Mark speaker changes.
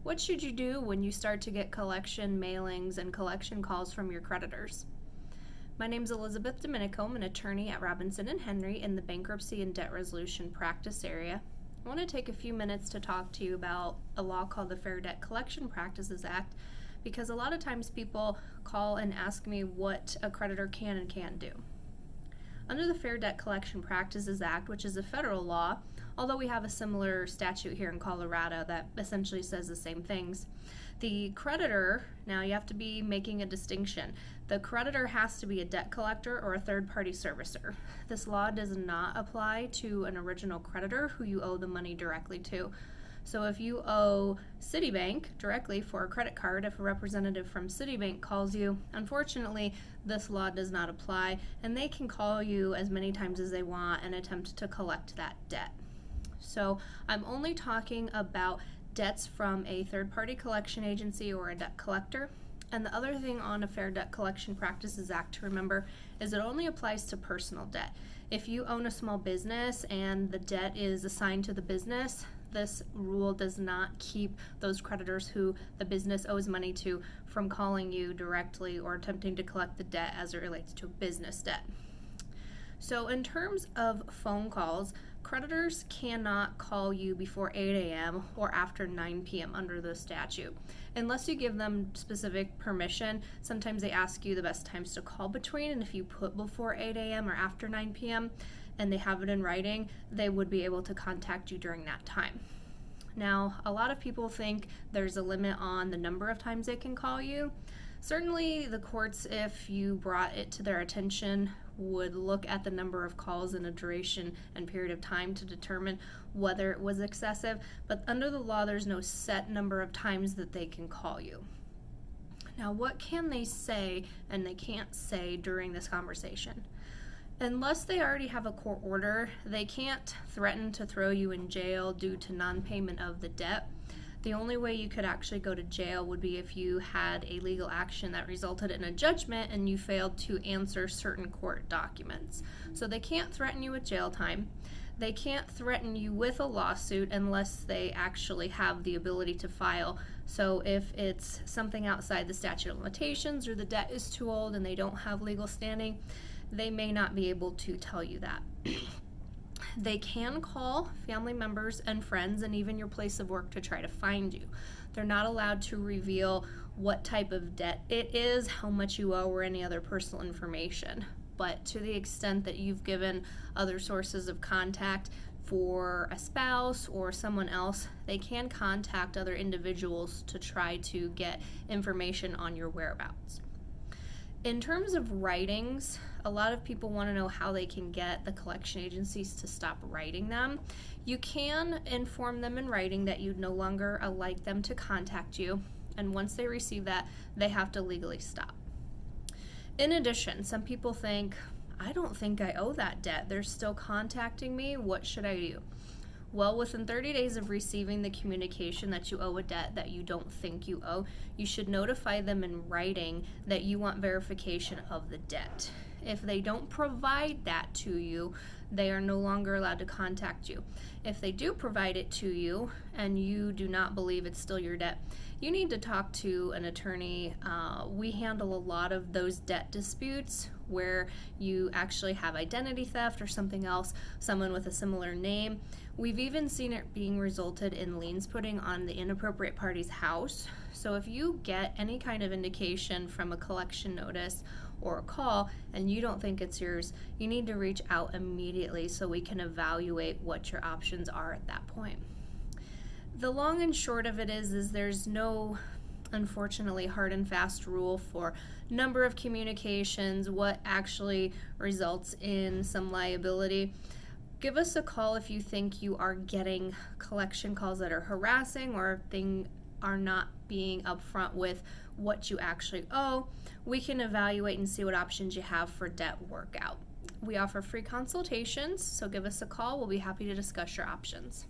Speaker 1: What should you do when you start to get collection mailings and collection calls from your creditors? My name is Liz Domenico. I'm an attorney at Robinson & Henry in the bankruptcy and debt resolution practice area. I want to take a few minutes to talk to you about a law called the Fair Debt Collection Practices Act, because a lot of times people call and ask me what a creditor can and can't do. Under the Fair Debt Collection Practices Act, which is a federal law, although we have a similar statute here in Colorado that essentially says the same things, the creditor, now you have to be making a distinction. The creditor has to be a debt collector or a third-party servicer. This law does not apply to an original creditor who you owe the money directly to. So if you owe Citibank directly for a credit card, if a representative from Citibank calls you, unfortunately, this law does not apply, and they can call you as many times as they want and attempt to collect that debt. So I'm only talking about debts from a third-party collection agency or a debt collector. And the other thing on a Fair Debt Collection Practices Act to remember is it only applies to personal debt. If you own a small business and the debt is assigned to the business, this rule does not keep those creditors who the business owes money to from calling you directly or attempting to collect the debt as it relates to business debt. So in terms of phone calls, creditors cannot call you before 8 a.m. or after 9 p.m. under the statute. Unless you give them specific permission, sometimes they ask you the best times to call between, and if you put before 8 a.m. or after 9 p.m. and they have it in writing, they would be able to contact you during that time. Now, a lot of people think there's a limit on the number of times they can call you. Certainly, the courts, if you brought it to their attention, would look at the number of calls and a duration and period of time to determine whether it was excessive, but under the law, there's no set number of times that they can call you. Now, what can they say and they can't say during this conversation? Unless they already have a court order, they can't threaten to throw you in jail due to non-payment of the debt. The only way you could actually go to jail would be if you had a legal action that resulted in a judgment and you failed to answer certain court documents. So they can't threaten you with jail time. They can't threaten you with a lawsuit unless they actually have the ability to file. So if it's something outside the statute of limitations or the debt is too old and they don't have legal standing, they may not be able to tell you that. They can call family members and friends and even your place of work to try to find you. They're not allowed to reveal what type of debt it is, how much you owe, or any other personal information. But to the extent that you've given other sources of contact for a spouse or someone else, they can contact other individuals to try to get information on your whereabouts. In terms of writings, a lot of people want to know how they can get the collection agencies to stop writing them. You can inform them in writing that you no longer like them to contact you, and once they receive that, they have to legally stop. In addition, some people think, I don't think I owe that debt. They're still contacting me. What should I do? Well, within 30 days of receiving the communication that you owe a debt that you don't think you owe, you should notify them in writing that you want verification of the debt. If they don't provide that to you, they are no longer allowed to contact you. If they do provide it to you and you do not believe it's still your debt, you need to talk to an attorney. We handle a lot of those debt disputes where you actually have identity theft or something else, someone with a similar name. We've even seen it being resulted in liens putting on the inappropriate party's house. So if you get any kind of indication from a collection notice or a call and you don't think it's yours, you need to reach out immediately so we can evaluate what your options are at that point. The long and short of it is there's no, unfortunately, hard and fast rule for number of communications, what actually results in some liability. Give us a call if you think you are getting collection calls that are harassing or things are not being upfront with what you actually owe. We can evaluate and see what options you have for debt workout. We offer free consultations, so give us a call. We'll be happy to discuss your options.